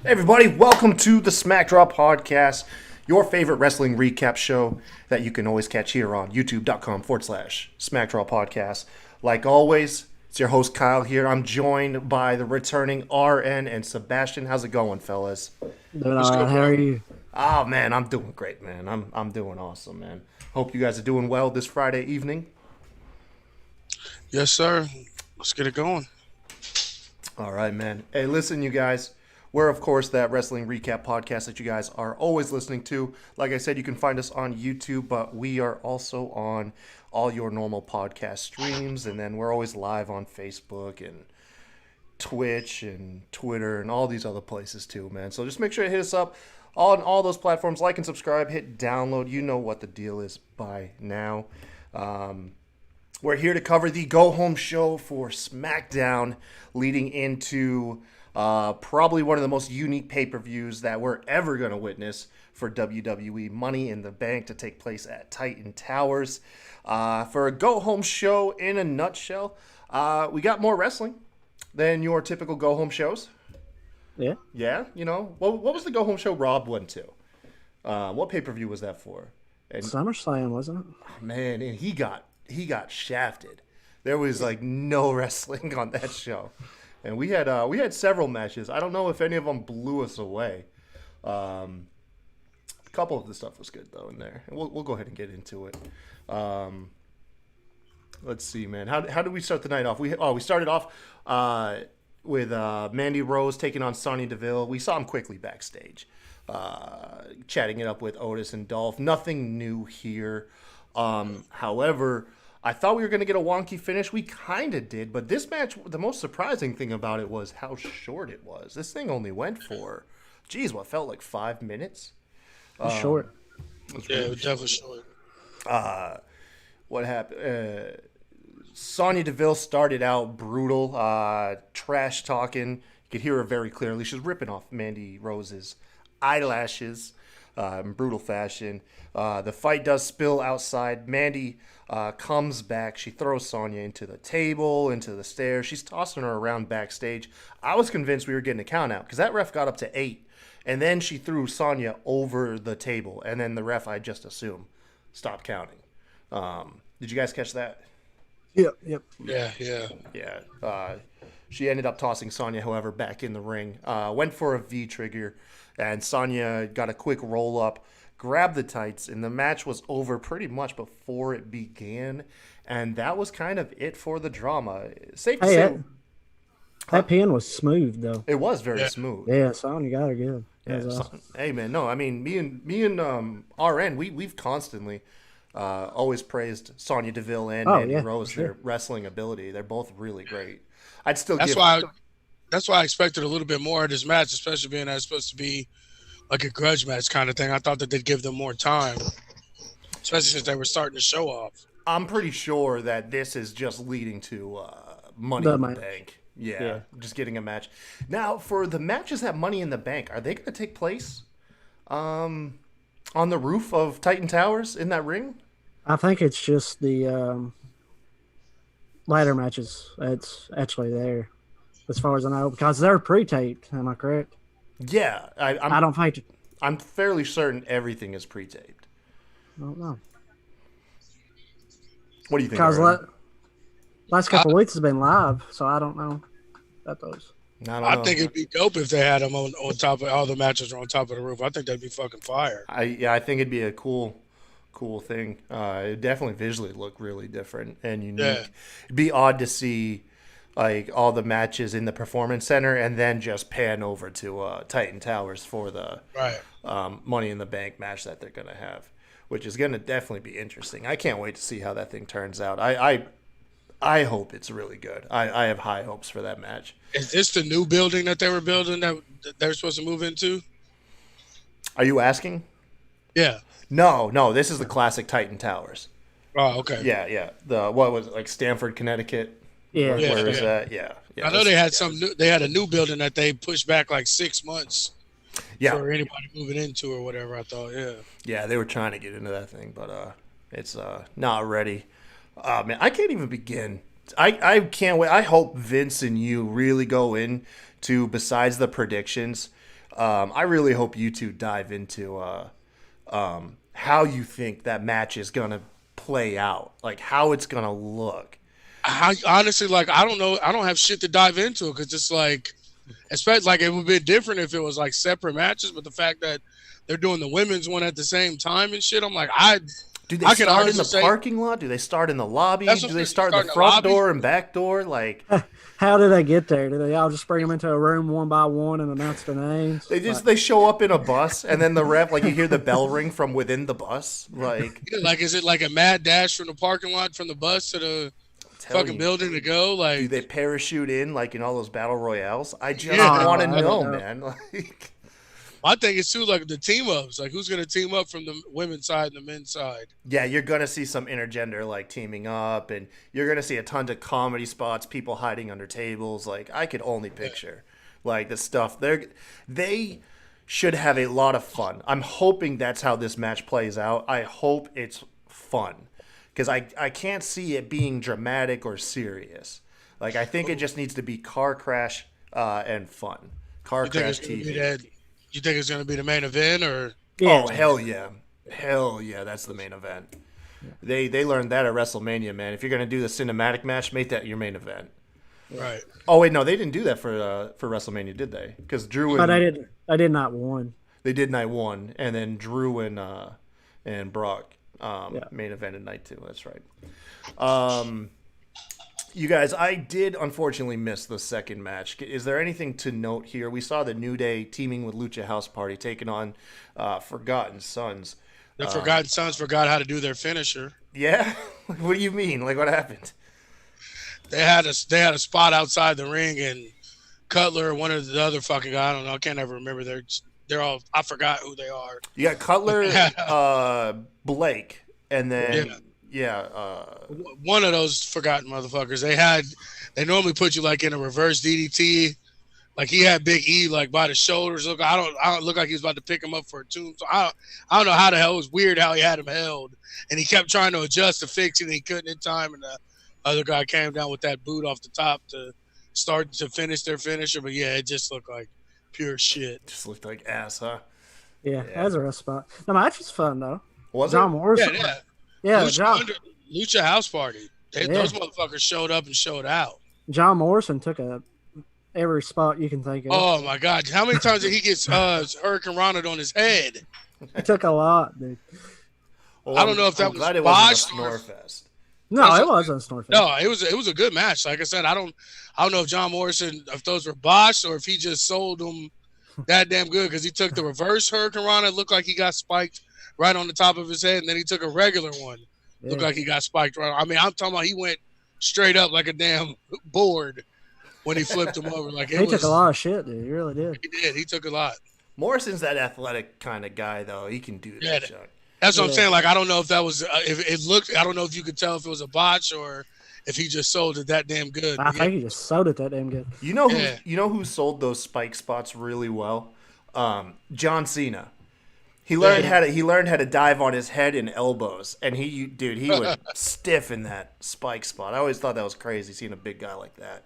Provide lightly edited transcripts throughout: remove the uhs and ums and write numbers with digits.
Hey everybody, welcome to the SmackDown podcast, your favorite wrestling recap show that you can always catch here on youtube.com/SmackDown podcast. Like always, it's your host Kyle here. I'm joined by the returning RN and Sebastian. How's it going, fellas? Doing all right. How are you? Oh man, I'm doing great, man. I'm doing awesome, man. Hope you guys are doing well this Friday evening. Yes, sir. Let's get it going. All right, man. Hey, listen, you guys. We're, of course, that wrestling recap podcast that you guys are always listening to. Like I said, you can find us on YouTube, but we are also on all your normal podcast streams. And then we're always live on Facebook and Twitch and Twitter and all these other places too, man. So just make sure to hit us up on all those platforms. Like and subscribe. Hit download. You know what the deal is by now. We're here to cover the go-home show for SmackDown leading into probably one of the most unique pay-per-views that we're ever going to witness for WWE, Money in the Bank, to take place at Titan Towers. For a go-home show in a nutshell, we got more wrestling than your typical go-home shows. Yeah. Yeah, you know. What was the go-home show Rob went to? What pay-per-view was that for? And, SummerSlam, wasn't it? man, and he got shafted. There was like no wrestling on that show. And we had several matches. I don't know if any of them blew us away. A couple of the stuff was good though in there, and we'll go ahead and get into it. Let's see, man. How did we start the night off? We started off with Mandi Rose taking on Sonya Deville. We saw him quickly backstage, chatting it up with Otis and Dolph. Nothing new here. However, I thought we were going to get a wonky finish. We kind of did, but this match, the most surprising thing about it was how short it was. This thing only went for, what felt like 5 minutes. Short. It was definitely short. What happened? Sonya Deville started out brutal, trash talking. You could hear her very clearly. She's ripping off Mandi Rose's eyelashes in brutal fashion. The fight does spill outside. Mandi comes back. She throws Sonya into the table, into the stairs. She's tossing her around backstage. I was convinced we were getting a count out because that ref got up to 8. And then she threw Sonya over the table. And then the ref, I just assume, stopped counting. Did you guys catch that? Yep. Yeah. She ended up tossing Sonya, however, back in the ring. Went for a V-trigger. And Sonya got a quick roll-up, grabbed the tights, and the match was over pretty much before it began. And that was kind of it for the drama. Safe to say, that pin was smooth though. it was very smooth. Yeah, Sonya got her good. Yeah, That was awesome. hey man, no, I mean me and RN, we've constantly always praised Sonya Deville and Mandy Rose, sure. their wrestling ability. They're both really great. I'd still That's give. why. That's why I expected a little bit more of this match, especially being that it's supposed to be like a grudge match kind of thing. I thought that they'd give them more time, especially since they were starting to show off. I'm pretty sure that this is just leading to Money in the match. Bank. Yeah, just getting a match. Now, for the matches at Money in the Bank, are they going to take place on the roof of Titan Towers in that ring? I think it's just the ladder matches that's actually there, as far as I know, because they're pre-taped. Am I correct? Yeah, I don't think. I'm fairly certain everything is pre-taped. I don't know. What do you think? Because Aaron? last couple of weeks has been live, so I don't know about those. I don't I know. think it'd be dope if they had them on top of all the matches are on top of the roof. I think that'd be fucking fire. I think it'd be a cool thing. It definitely visually look really different and unique. Yeah. It'd be odd to see like all the matches in the performance center and then just pan over to Titan Towers for the Right. Money in the Bank match that they're gonna have, which is gonna definitely be interesting. I can't wait to see how that thing turns out. I hope it's really good. I have high hopes for that match. Is this the new building that they were building that they're supposed to move into? Are you asking? Yeah. No. This is the classic Titan Towers. Oh, okay. Yeah. The what was it, like Stamford, Connecticut? Yeah. Where is yeah. that? Yeah. I know they had They had a new building that they pushed back like 6 months Yeah. for anybody moving into or whatever. I thought, yeah. Yeah, they were trying to get into that thing, but it's not ready. Man, I can't even begin. I can't wait. I hope Vince and you really go in to, besides the predictions, I really hope you two dive into how you think that match is gonna play out, like how it's gonna look. Honestly, like I don't know. I don't have shit to dive into it because it's like, especially like it would be different if it was like separate matches. But the fact that they're doing the women's one at the same time and shit, I'm like, Do they I can start in the honestly say parking lot? Do they start in the lobby? that's Do what they I'm start in saying, the start in the front lobby. door and back door? Like How did they get there? Did they all just bring them into a room one by one and announce their names? they show up in a bus and then the ref, like you hear the bell ring from within the bus. Like Yeah, like, is it like a mad dash from the parking lot from the bus to the fucking building to go? do Like, they parachute in like in all those battle royales? I just Yeah. want to I know, don't know. man. Like, my thing is too like the team ups. Like, who's gonna team up from the women's side and the men's side? yeah, you're gonna see some intergender like teaming up, and you're gonna see a ton of comedy spots, people hiding under tables. Like I could only picture like the stuff they should have a lot of fun. I'm hoping that's how this match plays out. I hope it's fun because I can't see it being dramatic or serious. Like I think it just needs to be car crash and fun. Car You think crash it's gonna be TV. that? You think it's gonna be the main event or? Yeah. Oh hell yeah, hell yeah! That's the main event. They learned that at WrestleMania, man. If you're gonna do the cinematic match, make that your main event. Right. Oh wait, no, they didn't do that for WrestleMania, did they? Because Drew But and I did not won. they did night one, and then Drew and Brock Yeah. main event at night two. That's right. You guys, I did unfortunately miss the second match. Is there anything to note here? We saw the New Day teaming with Lucha House Party taking on Forgotten Sons. The Forgotten Sons forgot how to do their finisher. Yeah, what do you mean? Like what happened? They had a spot outside the ring, and Cutler, one of the other fucking guy, I don't know, I can't ever remember. They're all, I forgot who they are. You got Cutler, Blake, and then One of those forgotten motherfuckers. They normally put you like in a reverse DDT. Like he had Big E like by the shoulders. Look, I don't look like he was about to pick him up for a tomb. So I don't know how the hell. It was weird how he had him held, and he kept trying to adjust to fix it, and he couldn't in time. And the other guy came down with that boot off the top to start to finish their finisher. But yeah, it just looked like pure shit. just looked like ass, huh? Yeah, that's a rough spot. The match was fun though. Was John it? Morrison. Yeah, Lucha House Party. Yeah. Those motherfuckers showed up and showed out. John Morrison took every spot you can think of. Oh my God! How many times did he get Hurricane Ronald on his head? He took a lot, dude. Well, I don't know if that I'm was glad it wasn't botched a or- snore fest. No, it wasn't Snorfest. No, it was a good match. Like I said, I don't know if John Morrison, if those were botched or if he just sold them that damn good because he took the reverse Hurricane Ronald. It looked like he got spiked right on the top of his head, and then he took a regular one. Looked like he got spiked right. I mean, I'm talking about he went straight up like a damn board when he flipped him over. Like He took a lot of shit, dude. He really did. He did. He took a lot. Morrison's that athletic kind of guy, though. He can do that. Yeah, Chuck. That's what I'm Yeah. saying. Like, I don't know if that was, if it looked, I don't know if you could tell if it was a botch or if he just sold it that damn good. I think he just sold it that damn good. You know Yeah. who sold those spike spots really well? John Cena. He learned how to dive on his head and elbows, and he would stiffen that spike spot. I always thought that was crazy seeing a big guy like that.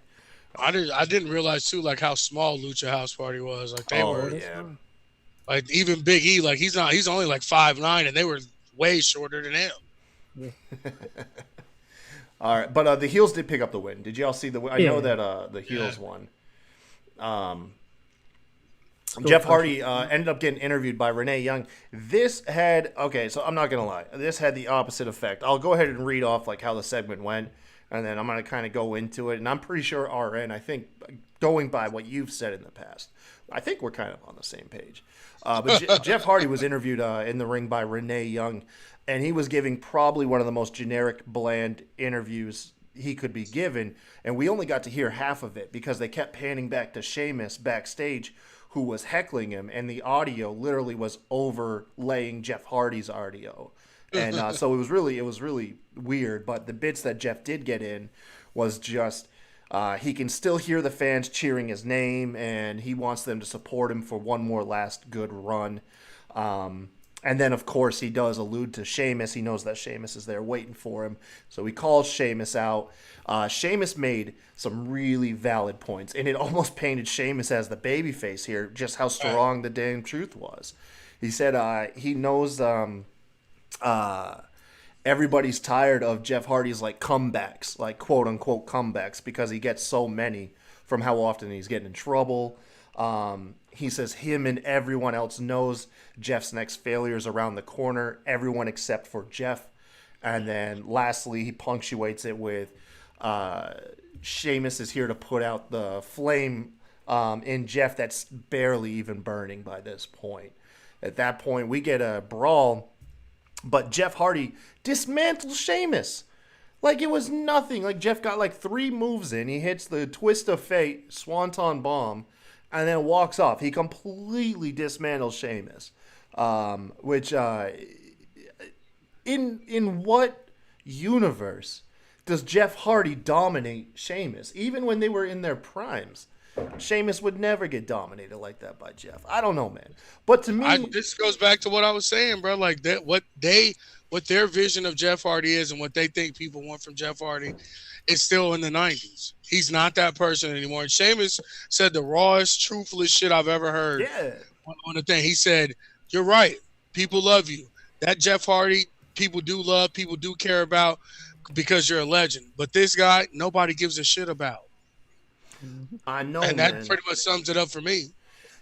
I didn't realize too, like how small Lucha House Party was. Like they were, yeah. like even Big E, like he's only like 5'9", and they were way shorter than him. All right, but the heels did pick up the win. Did y'all see the win? I know that the heels won. Jeff Hardy ended up getting interviewed by Renee Young. This had so I'm not gonna lie. This had the opposite effect. I'll go ahead and read off like how the segment went, and then I'm gonna kind of go into it. And I'm pretty sure RN. I think going by what you've said in the past, I think we're kind of on the same page. But Jeff Hardy was interviewed in the ring by Renee Young, and he was giving probably one of the most generic, bland interviews he could be given. And we only got to hear half of it because they kept panning back to Sheamus backstage, who was heckling him, and the audio literally was overlaying Jeff Hardy's audio. And so it was really weird. But the bits that Jeff did get in was just he can still hear the fans cheering his name, and he wants them to support him for one more last good run. And then, of course, he does allude to Sheamus. He knows that Sheamus is there waiting for him. So he calls Sheamus out. Sheamus made some really valid points. And it almost painted Sheamus as the babyface here, just how strong the damn truth was. He said he knows everybody's tired of Jeff Hardy's like comebacks, like quote-unquote comebacks, because he gets so many from how often he's getting in trouble. He says him and everyone else knows Jeff's next failure is around the corner, everyone except for Jeff. And then lastly, he punctuates it with Sheamus is here to put out the flame in Jeff that's barely even burning by this point. At that point, we get a brawl, but Jeff Hardy dismantles Sheamus. Like it was nothing. Like Jeff got like 3 moves in. He hits the Twist of Fate, Swanton Bomb, and then walks off. He completely dismantles Sheamus. Which in what universe does Jeff Hardy dominate Sheamus? Even when they were in their primes, Sheamus would never get dominated like that by Jeff. I don't know, man. But to me, this goes back to what I was saying, bro. Like that, what their vision of Jeff Hardy is, and what they think people want from Jeff Hardy, is still in the 90s. He's not that person anymore. And Sheamus said the rawest, truthfulest shit I've ever heard. Yeah. On the thing, he said, "You're right. People love you. That Jeff Hardy, people do love, people do care about, because you're a legend. But this guy, nobody gives a shit about." I know, and that man. pretty much sums it up for me.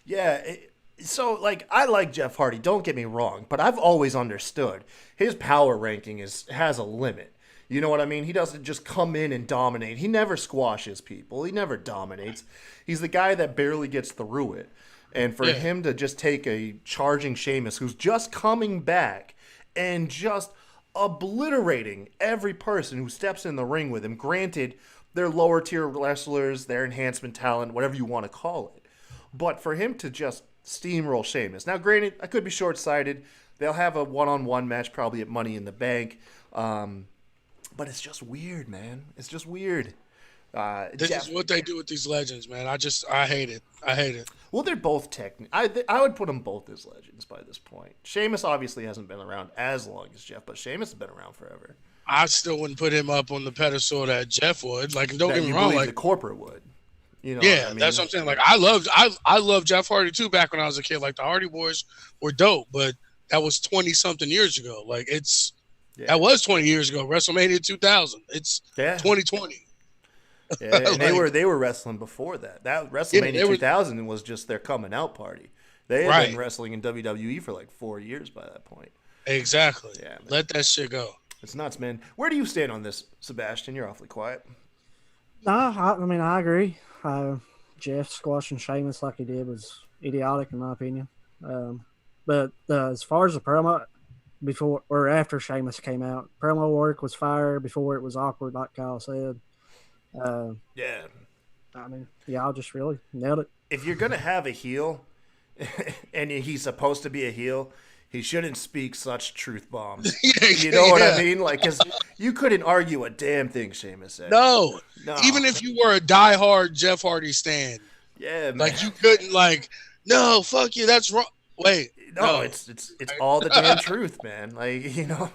Yeah. So, like, I like Jeff Hardy. Don't get me wrong, but I've always understood his power ranking has a limit. You know what I mean? He doesn't just come in and dominate. He never squashes people. He never dominates. He's the guy that barely gets through it. And for him to just take a charging Sheamus who's just coming back and just obliterating every person who steps in the ring with him. Granted, they're lower tier wrestlers, they're enhancement talent, whatever you want to call it. But for him to just steamroll Sheamus. Now, granted, I could be short-sighted. They'll have a one-on-one match probably at Money in the Bank. But it's just weird, man. It's just weird. This is what they do with these legends, man. I hate it. I hate it. Well, they're both I would put them both as legends by this point. Sheamus obviously hasn't been around as long as Jeff, but Sheamus has been around forever. I still wouldn't put him up on the pedestal that Jeff would. Like, don't That get me you wrong. believe Like the corporate would. You know yeah, what I mean? that's what I'm saying. Like, I loved Jeff Hardy too back when I was a kid. Like, the Hardy Boys were dope, but that was 20-something years ago. Like, that was 20 years ago. WrestleMania 2000. It's 2020. Yeah, and they were wrestling before that. That WrestleMania 2000 was just their coming out party. They had been wrestling in WWE for like 4 years by that point. Exactly. Yeah, man. Let that shit go. It's nuts, man. Where do you stand on this, Sebastian? You're awfully quiet. No, I agree. Jeff squashing Sheamus like he did was idiotic in my opinion. But as far as the promo before or after Sheamus came out, promo work was fire. Before it was awkward, like Kyle said. Yeah. I mean, y'all just really nailed it. If you're gonna have a heel, and he's supposed to be a heel, he shouldn't speak such truth bombs. You know what I mean? Like, because you couldn't argue a damn thing Sheamus said. No. Even if you were a diehard Jeff Hardy stan. Yeah, man. Like, you couldn't, like, no, fuck you, that's wrong. Wait. No, it's all the damn truth, man. Like, you know.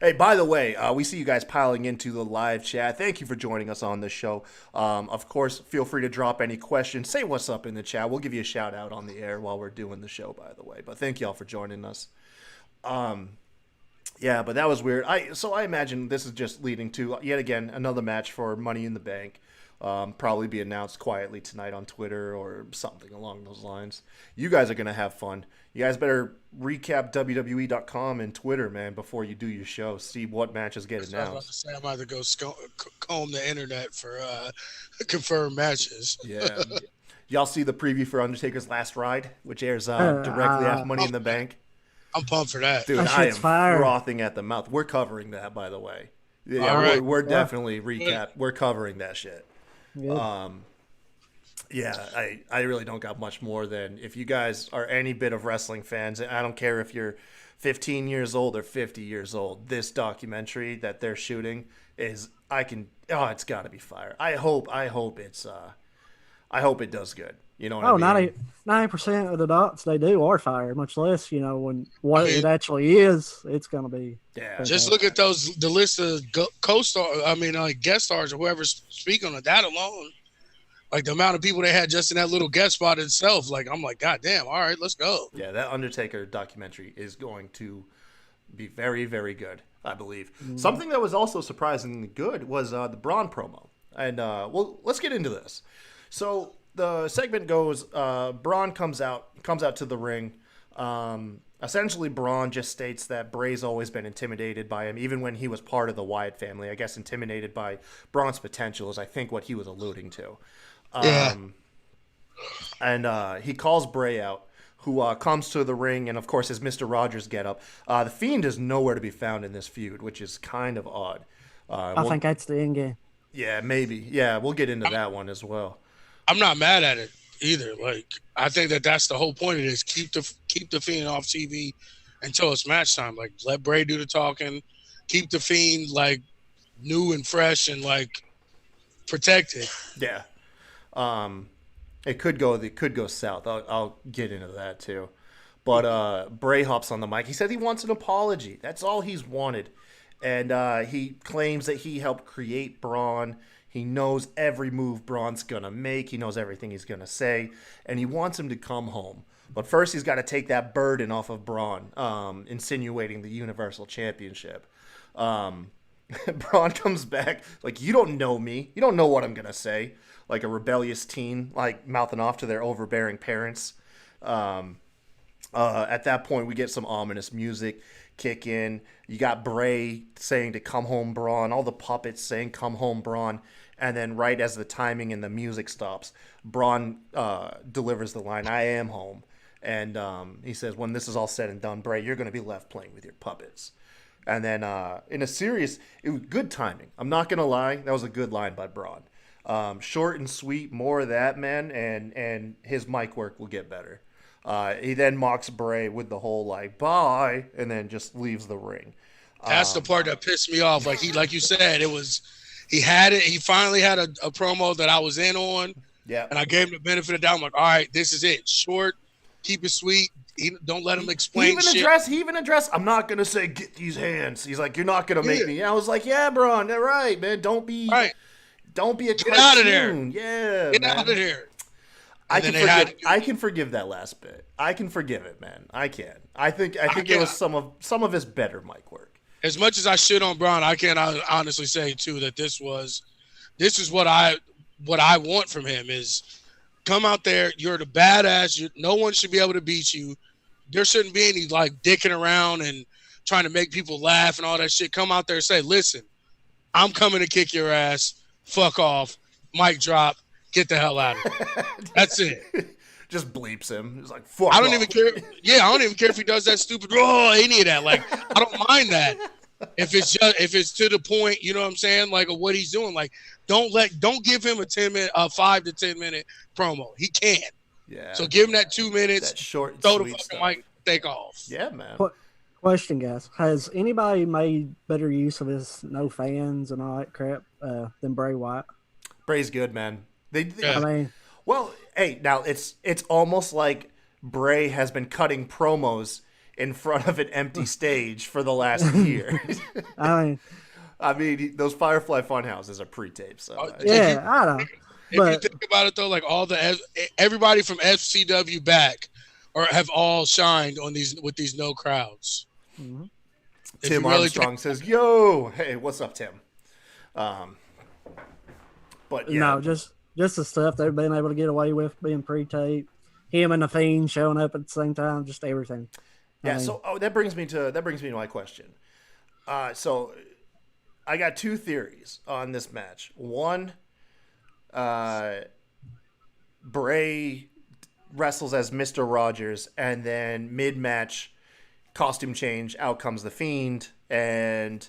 Hey, by the way, we see you guys piling into the live chat. Thank you for joining us on this show. Of course, feel free to drop any questions. Say what's up in the chat. We'll give you a shout out on the air while we're doing the show, by the way. But thank y'all for joining us. Yeah, but that was weird. So I imagine this is just leading to, yet again, another match for Money in the Bank. Probably be announced quietly tonight on Twitter or something along those lines. You guys are going to have fun. You guys better recap WWE.com and Twitter, man, before you do your show. See what matches get announced. I was about to say, I'm about to go comb the internet for confirmed matches. Yeah. Y'all see the preview for Undertaker's Last Ride, which airs directly after Money in the Bank? I'm pumped for that. Dude, I am frothing at the mouth. We're covering that, by the way. Yeah, we're definitely We're covering that shit. Yeah. I really don't got much more than, if you guys are any bit of wrestling fans, and I don't care if you're 15 years old or 50 years old, this documentary that they're shooting it's got to be fire. I hope I hope it does good. You know what Oh, I mean? 90% of the dots they do are fire, much less, when what I mean, it actually is, it's going to be Yeah. fantastic. just look at the list of co-star. I mean, like guest stars or whoever's speaking on that alone. Like the amount of people they had just in that little guest spot itself. Like I'm like, God damn! All right, let's go. Yeah, that Undertaker documentary is going to be very, very good, I believe. Something that was also surprisingly good was the Braun promo. And, well, let's get into this. So the segment goes, Braun comes out to the ring. Essentially, Braun just states that Bray's always been intimidated by him, even when he was part of the Wyatt family. I guess intimidated by Braun's potential is, I think, what he was alluding to. Yeah. And he calls Bray out, who comes to the ring, and of course his Mr. Rogers getup. The Fiend is nowhere to be found in this feud, which is kind of odd. I think that's the end game. Yeah, maybe. Yeah, we'll get into that one as well. I'm not mad at it either. Like I think that's the whole point of this. Keep the Fiend off TV until it's match time. Like let Bray do the talking. Keep the Fiend like new and fresh and like protected. Yeah. It could go south. I'll get into that too. But Bray hops on the mic. He said he wants an apology. That's all he's wanted. And he claims that he helped create Braun. He knows every move Braun's going to make. He knows everything he's going to say. And he wants him to come home. But first he's got to take that burden off of Braun, insinuating the Universal Championship. Braun comes back like, you don't know me. You don't know what I'm going to say. Like a rebellious teen, like mouthing off to their overbearing parents. At that point, we get some ominous music kick in. You got Bray saying to come home, Braun. All the puppets saying come home, Braun. And then right as the timing and the music stops, Braun delivers the line, I am home. And he says, when this is all said and done, Bray, you're going to be left playing with your puppets. And then in a serious, it was good timing. I'm not going to lie. That was a good line by Braun. Short and sweet, more of that, man, and his mic work will get better. He then mocks Bray with the whole like bye, and then just leaves the ring. That's the part that pissed me off. Like you said, he finally had a promo that I was in on. Yeah. And I gave him the benefit of the doubt. I'm like, all right, this is it. Short, keep it sweet. Don't let him explain shit. He even addressed, I'm not gonna say get these hands. He's like, you're not gonna make me. I was like, yeah, Braun, they're right, man. Don't be a cartoon. Get out of there. Yeah, Get man. out of there. I can forgive that last bit. I can forgive it, man. I can. I think it was some of his better mic work. As much as I shit on Braun, I can honestly say too that this is what I want from him is come out there. You're the badass. No one should be able to beat you. There shouldn't be any like dicking around and trying to make people laugh and all that shit. Come out there and say, listen, I'm coming to kick your ass. Fuck off. Mic drop. Get the hell out of here. That's it. Just bleeps him. He's like, fuck I don't off. even care. Yeah, I don't even care if he does that stupid, any of that. Like, I don't mind that. If it's to the point, you know what I'm saying, like of what he's doing. Like, don't give him a 5 to 10 minute promo. He can't. Yeah. So give him that 2 minutes. That short, throw the sweet fucking stuff. mic, take off. Yeah, man. Question, guys: has anybody made better use of his no fans and all that crap than Bray Wyatt? Bray's good, man. I mean, well, hey, now it's almost like Bray has been cutting promos in front of an empty stage for the last year. I mean, those Firefly Funhouses are pre-taped, so yeah, I don't. If you think about it though, like everybody from FCW back have all shined on with these no crowds. Mm-hmm. Tim Armstrong says, "Yo, hey, what's up, Tim?" But yeah, no, just the stuff they've been able to get away with being pre-taped, him and the Fiend showing up at the same time, just everything. Yeah. So that brings me to my question. So I got two theories on this match. One, Bray wrestles as Mr. Rogers, and then mid-match costume change, out comes the Fiend, and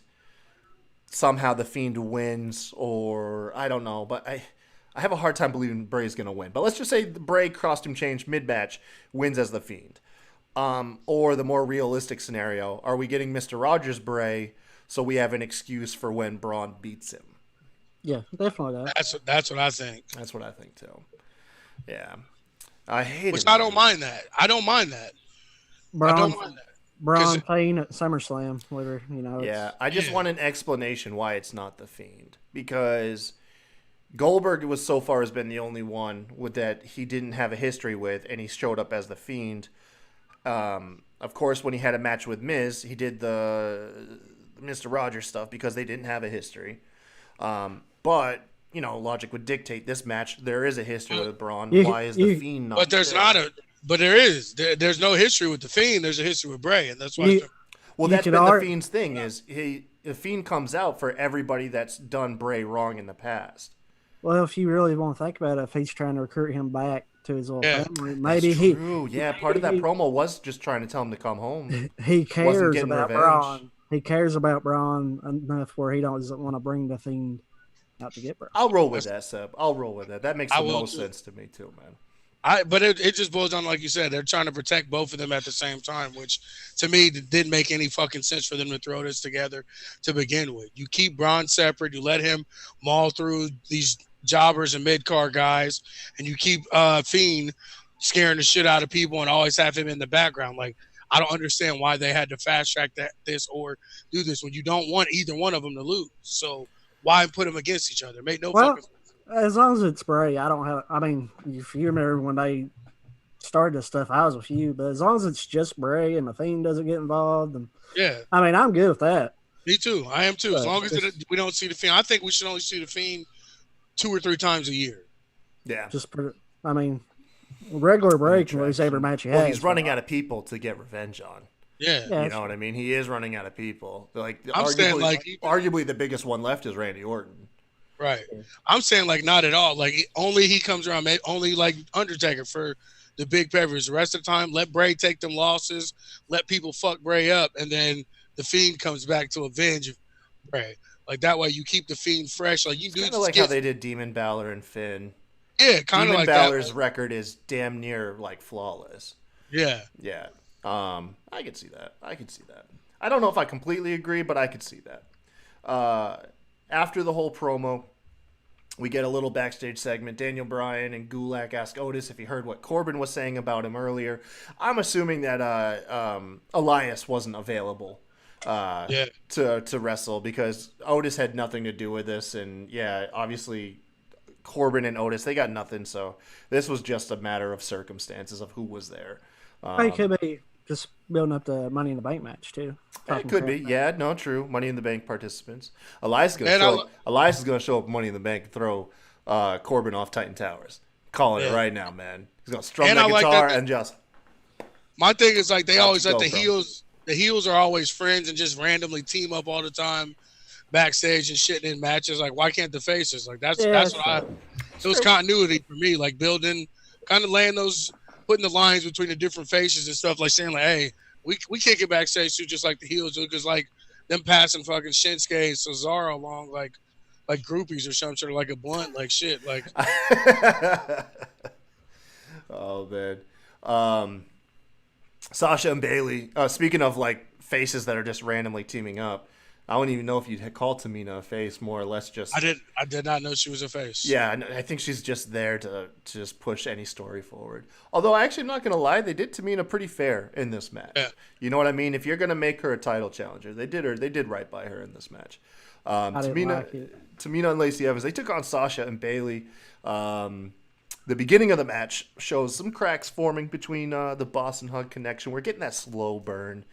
somehow the Fiend wins, or I don't know, but I have a hard time believing Bray's going to win. But let's just say Bray costume change mid-match wins as the Fiend. Or the more realistic scenario, are we getting Mr. Rogers Bray so we have an excuse for when Braun beats him? Yeah, definitely that. That's what I think. That's what I think too. Yeah. I hate Which it. I don't mind that. I don't mind that. I don't mind that. Braun Payne at SummerSlam, whatever, you know. Yeah, I just want an explanation why it's not the Fiend, because Goldberg was so far has been the only one with that he didn't have a history with, and he showed up as the Fiend. Of course, when he had a match with Miz, he did the Mr. Rogers stuff because they didn't have a history. But you know, logic would dictate this match. There is a history with Braun. Why is the Fiend not? But there's not a. But there is. There's no history with the Fiend. There's a history with Bray, and that's why. Well, that's been the Fiend's thing. Is the Fiend comes out for everybody that's done Bray wrong in the past. Well, if you really want to think about it, if he's trying to recruit him back to his old family, maybe he. True. Yeah, part of that promo was just trying to tell him to come home. He cares about Braun. He cares about Braun enough where he doesn't want to bring the Fiend out to get Braun. I'll roll with that, Seb. I'll roll with that. That makes the most sense to me too, man. But it just boils down, like you said, they're trying to protect both of them at the same time, which to me didn't make any fucking sense for them to throw this together to begin with. You keep Braun separate, you let him maul through these jobbers and mid-card guys, and you keep Fiend scaring the shit out of people and always have him in the background. Like, I don't understand why they had to fast track this or do this when you don't want either one of them to lose. So why put them against each other? Make no fucking sense. As long as it's Bray, I don't have. I mean, if you remember when they started this stuff, I was with you. But as long as it's just Bray and the Fiend doesn't get involved, and I mean, I'm good with that. Me too. I am too. As long as we don't see the Fiend, I think we should only see the Fiend 2 or 3 times a year. Yeah. I mean, regular Bray can lose every match he has. Well, he's running out of people to get revenge on. Yeah. You know what I mean? He is running out of people. Like, I'm saying, like, arguably the biggest one left is Randy Orton. Right. I'm saying, like, not at all. Like, only he comes around, only like Undertaker for the big pay-per-views. The rest of the time, let Bray take them losses, let people fuck Bray up, and then the Fiend comes back to avenge Bray. Like, that way you keep the Fiend fresh. Like, you do kind of like how they did Demon Balor and Finn. Yeah, kind of like that. Demon Balor's record is damn near, like, flawless. Yeah. Yeah. I could see that. I don't know if I completely agree, but I could see that. After the whole promo, we get a little backstage segment. Daniel Bryan and Gulak ask Otis if he heard what Corbin was saying about him earlier. I'm assuming that Elias wasn't available to wrestle because Otis had nothing to do with this. And, yeah, obviously Corbin and Otis, they got nothing. So this was just a matter of circumstances of who was there. It could be just building up the Money in the Bank match, too. It could be. Yeah, no, true. Money in the Bank participants. Elias is going to show up Money in the Bank and throw Corbin off Titan Towers. Calling it right now, man. He's going to strum that guitar and just... My thing is, like, they always let the heels... The heels are always friends and just randomly team up all the time backstage and shit in matches. Like, why can't the faces? Like, that's what it was continuity for me. Like, building... Kind of laying those... Putting the lines between the different faces and stuff, like saying, like, hey, we can't get backstage too, just like the heels do, because like them passing fucking Shinsuke and Cesaro along like groupies or some sort of like a blunt, like shit, like. Oh man, Sasha and Bayley. Speaking of like faces that are just randomly teaming up, I don't even know if you'd call Tamina a face, more or less just. I did not know she was a face. Yeah, I think she's just there to just push any story forward. Although, actually, I'm not going to lie, they did Tamina pretty fair in this match. Yeah. You know what I mean? If you're going to make her a title challenger, they did right by her in this match. Tamina and Lacey Evans, they took on Sasha and Bayley. The beginning of the match shows some cracks forming between the Boss and Hug connection. We're getting that slow burn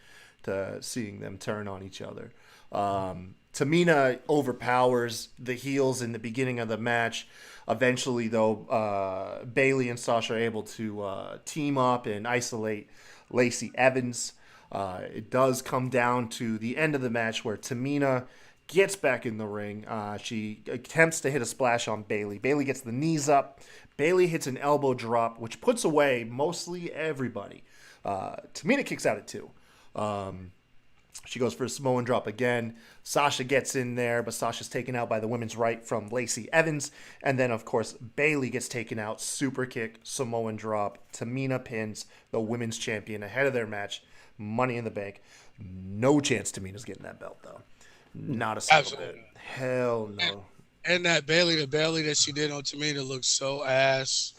to seeing them turn on each other. Tamina overpowers the heels in the beginning of the match. Eventually, though, Bayley and Sasha are able to team up and isolate Lacey Evans. It does come down to the end of the match where Tamina gets back in the ring. She attempts to hit a splash on Bayley. Bayley gets the knees up. Bayley hits an elbow drop, which puts away mostly everybody. Tamina kicks out at 2. She goes for a Samoan drop again. Sasha gets in there, but Sasha's taken out by the women's right from Lacey Evans. And then, of course, Bayley gets taken out. Super kick, Samoan drop. Tamina pins the women's champion ahead of their match. Money in the Bank. No chance Tamina's getting that belt, though. Not a single bit. Hell no. And that Bayley to Bayley that she did on Tamina looks so ass.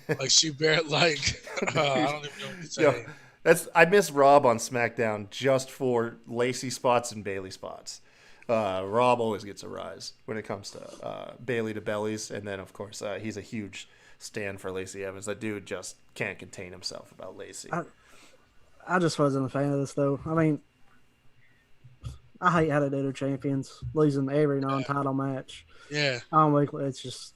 Like she barely like I don't even know what to say. Yo, I miss Rob on SmackDown just for Lacey spots and Bailey spots. Rob always gets a rise when it comes to Bailey to bellies, and then of course he's a huge stand for Lacey Evans. That dude just can't contain himself about Lacey. I just wasn't a fan of this though. I mean, I hate how they do their champions losing every non-title match. Yeah. It's just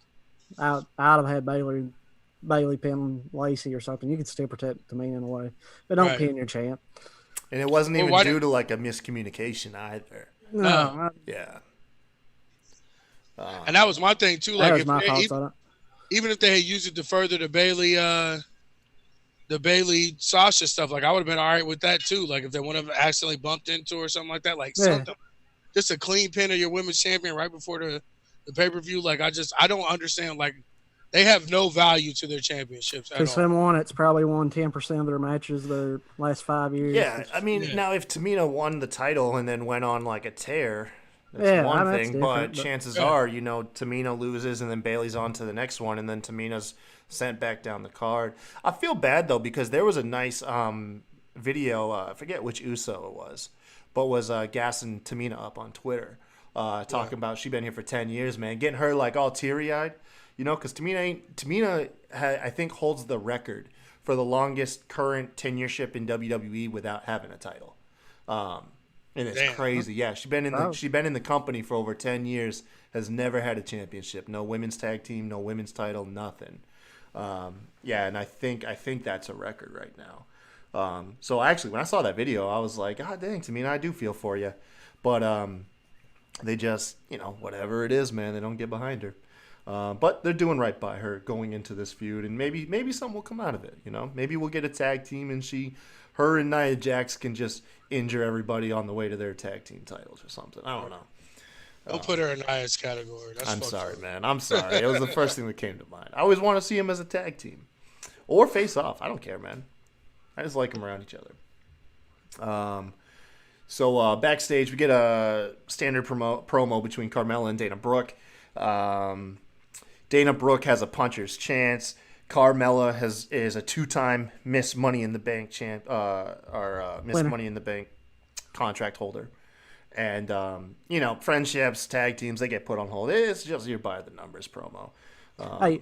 I'd have had Bailey pin Lacey or something. You could still protect Tamina in a way, but don't pin your champ. And it wasn't even due to like a miscommunication either. No. Yeah. And that was my thing too. Like, even if they had used it to further the Bailey Sasha stuff, like I would have been all right with that too. Like if they would have accidentally bumped into or something like that, like something, just a clean pin of your women's champion right before the pay-per-view. Like I don't understand. Like they have no value to their championships at all. Someone it's probably won 10% of their matches their last 5 years. Yeah, I mean now if Tamina won the title and then went on like a tear, that's one thing. But chances are, Tamina loses and then Bailey's on to the next one, and then Tamina's sent back down the card. I feel bad though because there was a nice video. I forget which Uso it was, but was gassing Tamina up on Twitter, talking about she'd been here for 10 years, man, getting her like all teary eyed, because Tamina I think holds the record for the longest current tenureship in WWE without having a title. And it's crazy. Yeah, she's been in the company for over 10 years, has never had a championship, no women's tag team, no women's title, nothing. And I think that's a record right now. So actually, when I saw that video, I was like, God dang, Tamina, I do feel for you. But they just, whatever it is, man, they don't get behind her. But they're doing right by her going into this feud, and maybe something will come out of it. Maybe we'll get a tag team, and her and Nia Jax can just injure everybody on the way to their tag team titles or something. I don't know. Don't put her in Nia's category. I'm sorry, man. I'm sorry. It was the first thing that came to mind. I always want to see them as a tag team or face off. I don't care, man. I just like them around each other. So backstage, we get a standard promo between Carmella and Dana Brooke. Dana Brooke has a puncher's chance. Carmella is a 2-time Miss Money in the Bank champ, or Miss Money in the Bank contract holder. And, friendships, tag teams, they get put on hold. It's just your by the numbers promo. Hey,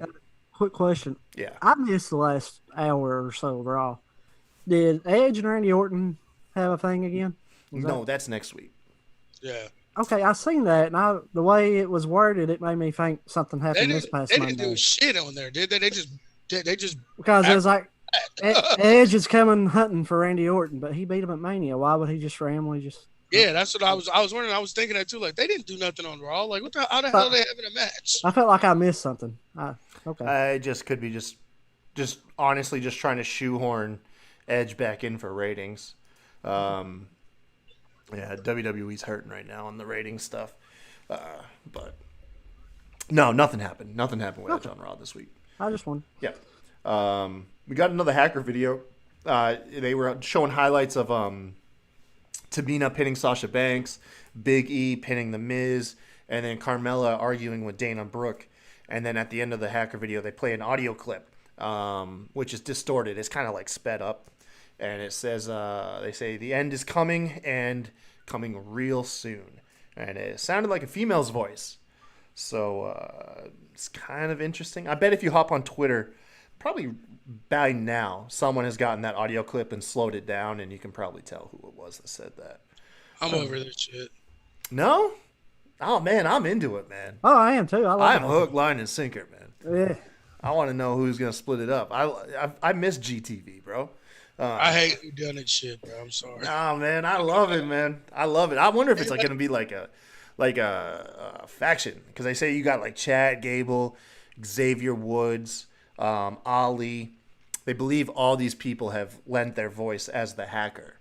quick question. Yeah. I missed the last hour or so of Raw. Did Edge and Randy Orton have a thing again? That's next week. Yeah. Okay, I seen that, and the way it was worded, it made me think something happened this past Monday. They didn't do shit on there, did they? They just because it was like Edge is coming hunting for Randy Orton, but he beat him at Mania. Why would he just randomly just? Yeah, that's what I was wondering. I was thinking that too. Like they didn't do nothing on Raw. Like how the hell are they having a match? I felt like I missed something. Okay. I just could be just honestly just trying to shoehorn Edge back in for ratings. WWE's hurting right now on the rating stuff. But no, nothing happened. Nothing happened with Edge on Raw this week. I just won. Yeah. We got another hacker video. They were showing highlights of Tamina pinning Sasha Banks, Big E pinning The Miz, and then Carmella arguing with Dana Brooke. And then at the end of the hacker video, they play an audio clip, which is distorted. It's kind of like sped up. And it says, they say, the end is coming and coming real soon. And it sounded like a female's voice. So it's kind of interesting. I bet if you hop on Twitter, probably by now, someone has gotten that audio clip and slowed it down, and you can probably tell who it was that said that. I'm over this shit. No? Oh, man, I'm into it, man. Oh, I am, too. I'm hook, line, and sinker, man. Yeah. I want to know who's going to split it up. I miss GTV, bro. I hate who done it shit, bro. I'm sorry. Nah, man, I love it, man. I love it. I wonder if it's like gonna be like a faction, because they say you got like Chad Gable, Xavier Woods, Ali. They believe all these people have lent their voice as the hacker.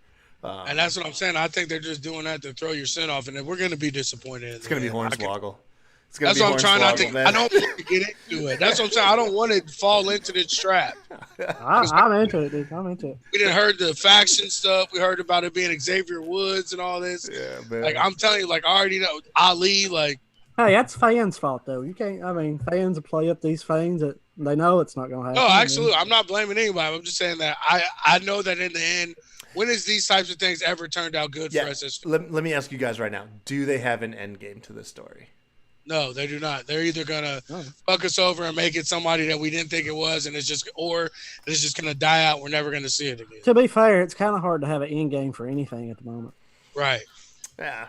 And that's what I'm saying. I think they're just doing that to throw your scent off, and we're gonna be disappointed. It's gonna be Hornswoggle. That's what I'm trying not to. I don't want to get into it. That's what I'm saying. I don't want to fall into this trap. I'm into it, dude. I'm into it. We didn't heard the faction stuff. We heard about it being Xavier Woods and all this. Yeah, man. Like I'm telling you, like I already know Ali. Like Hey, that's fans' fault though. You can't. I mean, fans will play up these things that they know it's not going to No, happen. absolutely. I'm not blaming anybody. I'm just saying that I know that in the end, when has these types of things ever turned out good for Yeah. us as Let me ask you guys right now. Do they have an end game to this story? No, they do not. They're either gonna Oh. fuck us over and make it somebody that we didn't think it was, and it's just gonna die out. We're never gonna see it again. To be fair, it's kind of hard to have an end game for anything at the moment. Right. Yeah.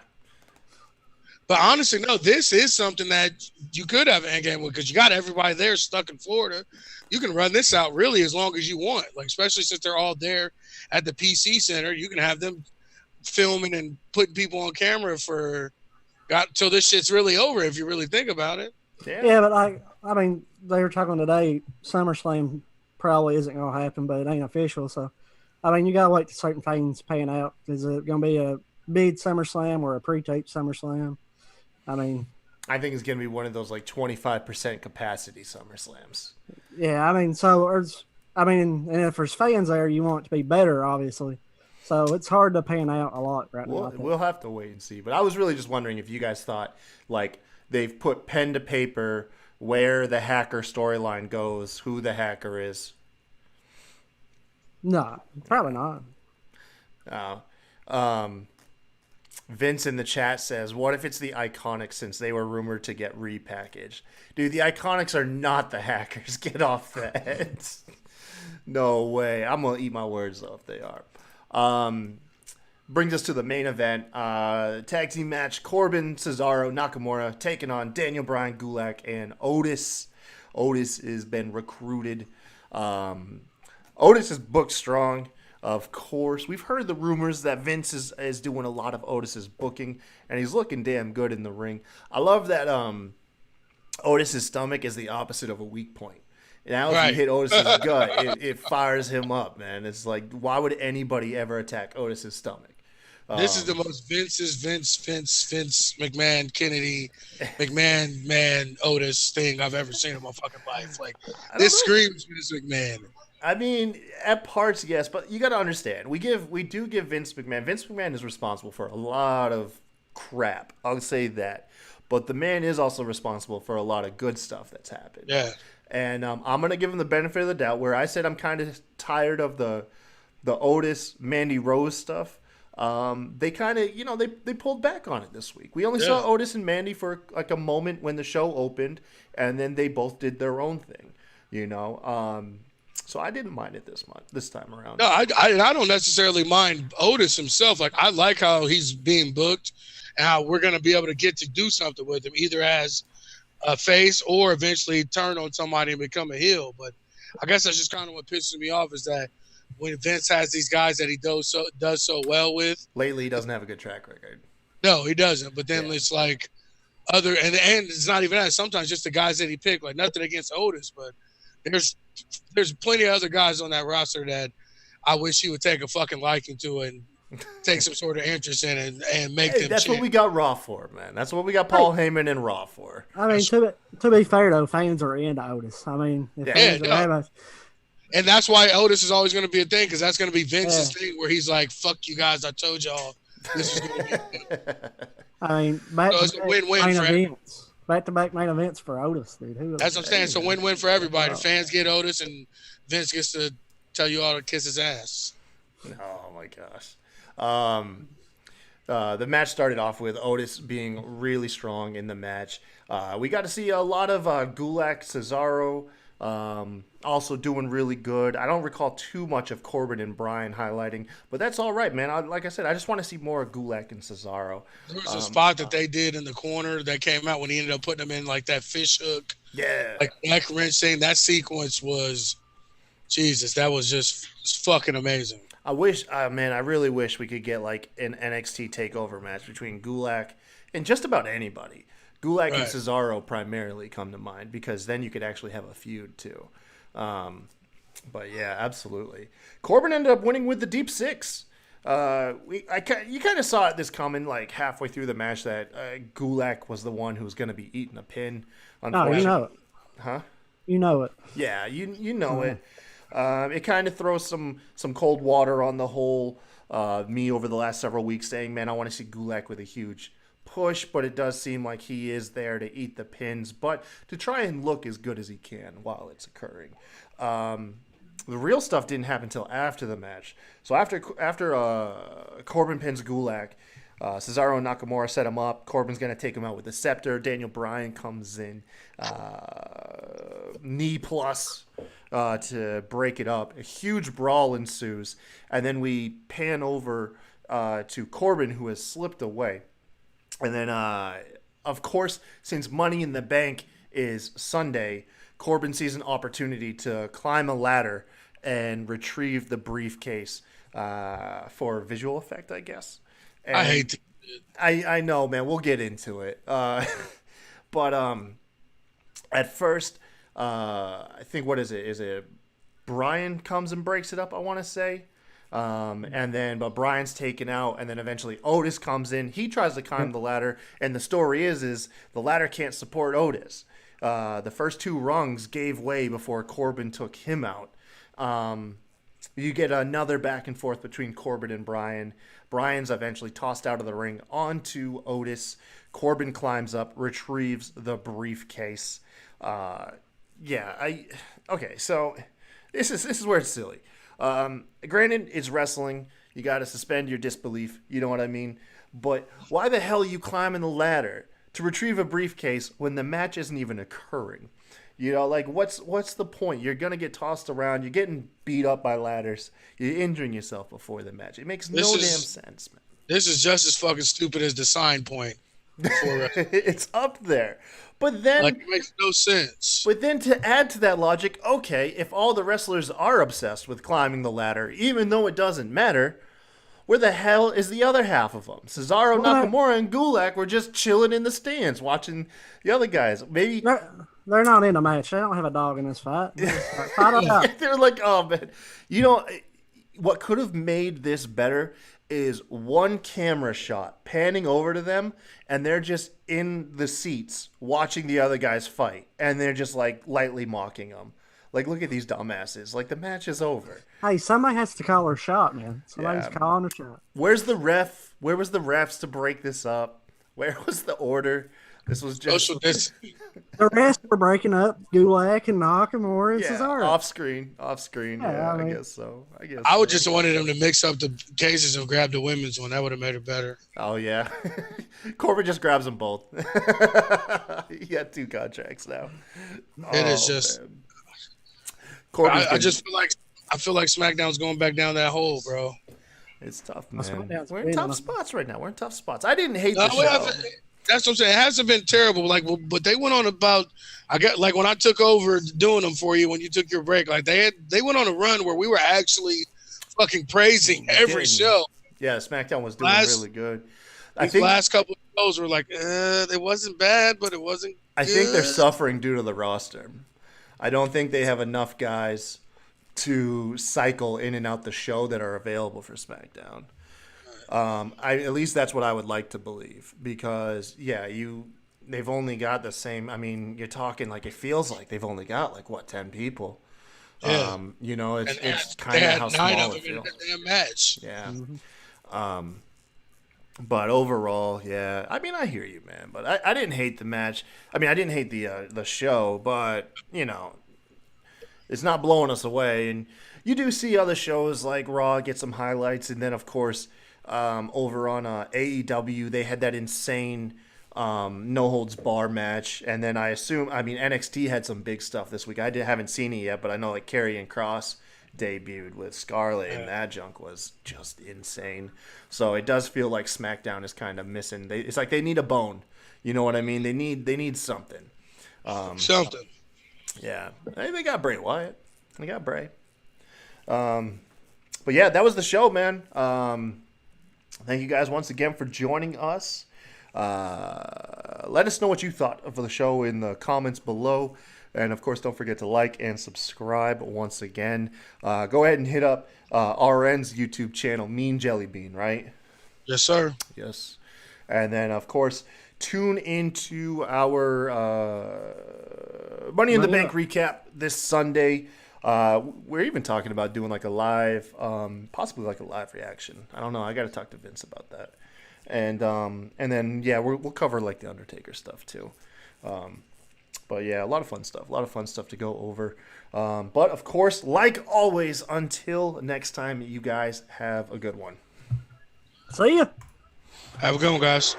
But honestly, no, this is something that you could have an end game with because you got everybody there stuck in Florida. You can run this out really as long as you want. Like, especially since they're all there at the PC Center, you can have them filming and putting people on camera for till this shit's really over if you really think about it. Yeah, but I mean, they were talking today. SummerSlam probably isn't going to happen, but it ain't official. So, I mean, you got to wait till certain things pan out. Is it going to be a mid SummerSlam or a pre-tape SummerSlam? I mean, I think it's going to be one of those like 25% capacity SummerSlams. yeah, I mean, and if there's fans there, you want it to be better, obviously. So it's hard to pan out a lot right now. We'll have to wait and see. But I was really just wondering if you guys thought like they've put pen to paper where the hacker storyline goes, who the hacker is. No, probably not. Vince in the chat says, what if it's the Iconics since they were rumored to get repackaged? Dude, the Iconics are not the hackers. Get off that. No way. I'm going to eat my words though if they are. Brings us to the main event. Tag team match. Corbin, Cesaro, Nakamura taking on Daniel Bryan, Gulak, and Otis. Otis has been recruited. Otis is booked strong. Of course, we've heard the rumors that Vince is doing a lot of Otis's booking, and he's looking damn good in the ring. I love that Otis's stomach is the opposite of a weak point. Now, if you hit Otis's gut, it fires him up, man. It's like, why would anybody ever attack Otis's stomach? This is the most Vince, McMahon, Kennedy, McMahon, Otis thing I've ever seen in my fucking life. Like, this screams Vince McMahon. I mean, at parts, yes, but you got to understand. We do give Vince McMahon. Vince McMahon is responsible for a lot of crap. I'll say that, but the man is also responsible for a lot of good stuff that's happened. Yeah. And I'm gonna give him the benefit of the doubt. Where I said I'm kind of tired of the Otis Mandy Rose stuff. They kind of they pulled back on it this week. We only saw Otis and Mandy for like a moment when the show opened, and then they both did their own thing. So I didn't mind it this time around. No, I don't necessarily mind Otis himself. Like, I like how he's being booked and how we're going to be able to get to do something with him, either as a face or eventually turn on somebody and become a heel. But I guess that's just kind of what pisses me off is that when Vince has these guys that he does so well with. Lately, he doesn't have a good track record. No, he doesn't. But then it's like and it's not even that. Sometimes just the guys that he picked, like nothing against Otis, but there's plenty of other guys on that roster that I wish he would take a fucking liking to and take some sort of interest in and make them. That's what we got Raw for, man. That's what we got Paul Heyman and Raw for. I mean, to be fair though, fans are into Otis. I mean, and that's why Otis is always going to be a thing because that's going to be Vince's thing where he's like, "Fuck you guys, I told y'all this was going to be." I mean, it's a win-win for everybody. Back-to-back main events for Otis, dude. That's what I'm saying. It's a win-win for everybody. The fans get Otis, and Vince gets to tell you all to kiss his ass. Oh my gosh. The match started off with Otis being really strong in the match. We got to see a lot of Gulak, Cesaro, also doing really good. I don't recall too much of Corbin and Bryan highlighting, but that's all right, man. Like I said, I just want to see more of Gulak and Cesaro. There was a spot that they did in the corner that came out when he ended up putting him in like that fish hook. Yeah. Like neck wrench thing. That sequence was, Jesus, that was just fucking amazing. I wish, man, I really wish we could get like an NXT takeover match between Gulak and just about anybody. Gulak and Cesaro primarily come to mind because then you could actually have a feud too. But yeah, absolutely. Corbin ended up winning with the Deep Six. You kind of saw this coming like halfway through the match that Gulak was the one who was going to be eating a pin. Oh, you know it. Huh? You know it. Yeah, you know it. It kind of throws some cold water on the whole me over the last several weeks saying, man, I want to see Gulak with a huge push, but it does seem like he is there to eat the pins, but to try and look as good as he can while it's occurring. The real stuff didn't happen until after the match. So after Corbin pins Gulak, Cesaro and Nakamura set him up. Corbin's going to take him out with the scepter. Daniel Bryan comes in, knee plus to break it up. A huge brawl ensues. And then we pan over to Corbin, who has slipped away. And then, of course, since Money in the Bank is Sunday, Corbin sees an opportunity to climb a ladder and retrieve the briefcase for visual effect, I guess. And I hate it. I know, man. We'll get into it. But at first, I think, what is it? Is it Brian comes and breaks it up, I want to say. But Brian's taken out, and then eventually Otis comes in. He tries to climb the ladder, and the story is the ladder can't support Otis. The first two rungs gave way before Corbin took him out. You get another back and forth between Corbin and Brian. Brian's eventually tossed out of the ring onto Otis. Corbin climbs up, retrieves the briefcase. So this is where it's silly. Granted, it's wrestling. You got to suspend your disbelief. You know what I mean? But why the hell are you climbing the ladder to retrieve a briefcase when the match isn't even occurring? You know, like, what's the point? You're going to get tossed around. You're getting beat up by ladders. You're injuring yourself before the match. It makes no damn sense, man. This is just as fucking stupid as the sign point. It's up there. But then, it makes no sense. But then to add to that logic, okay, if all the wrestlers are obsessed with climbing the ladder, even though it doesn't matter, where the hell is the other half of them? Cesaro, Nakamura, and Gulak were just chilling in the stands watching the other guys. Maybe they're not in a match. They don't have a dog in this fight. They're like, oh man, you know what could have made this better is one camera shot panning over to them, and they're just in the seats watching the other guys fight, and they're just like lightly mocking them. Like, look at these dumbasses. Like, the match is over. Hey, somebody has to call her shot, man. Somebody's calling her shot. Where's the ref? Where was the refs to break this up? Where was the order? This was just the rest were breaking up Gulak and Nakamura and Cesaro. Off screen. Yeah, I guess so. I would just wanted them to mix up the cases and grab the women's one. That would have made it better. Oh yeah, Corbin just grabs them both. He got two contracts now. It is just. I feel like SmackDown's going back down that hole, bro. It's tough, man. We're in tough spots right now. I didn't hate the show. That's what I'm saying. It hasn't been terrible. But they went on about. I got when I took over doing them for you when you took your break. Like they went on a run where we were actually fucking praising every show. Yeah, SmackDown was doing really good. I think last couple of shows were like, it wasn't bad, but it wasn't. I think they're suffering due to the roster. I don't think they have enough guys to cycle in and out the show that are available for SmackDown. At least that's what I would like to believe, because they've only got the same. I mean, you're talking like it feels like they've only got 10 people. Yeah. It's kind of how small it feels. Damn match. Yeah. But overall, yeah. I mean, I hear you, man. But I didn't hate the match. I mean, I didn't hate the show, but it's not blowing us away. And you do see other shows like Raw get some highlights, and then of course. Over on AEW, they had that insane no holds bar match, and then NXT had some big stuff this week. I haven't seen it yet, but I know like Karrion Kross debuted with Scarlett, and that junk was just insane. So it does feel like SmackDown is kind of missing. It's like they need a bone. You know what I mean? They need something. Something. Yeah, they got Bray Wyatt. They got Bray. But yeah, that was the show, man. Thank you guys once again for joining us. Let us know what you thought of the show in the comments below. And, of course, don't forget to like and subscribe once again. Go ahead and hit up RN's YouTube channel, Mean Jelly Bean, right? Yes, sir. Yes. And then, of course, tune into our Money in the Bank recap this Sunday. We're even talking about doing like a live, possibly like a live reaction. I don't know. I got to talk to Vince about that. And then yeah, we'll cover like the Undertaker stuff too. But yeah, a lot of fun stuff. A lot of fun stuff to go over. But of course, like always, until next time, you guys have a good one. See ya. Have a good one, guys.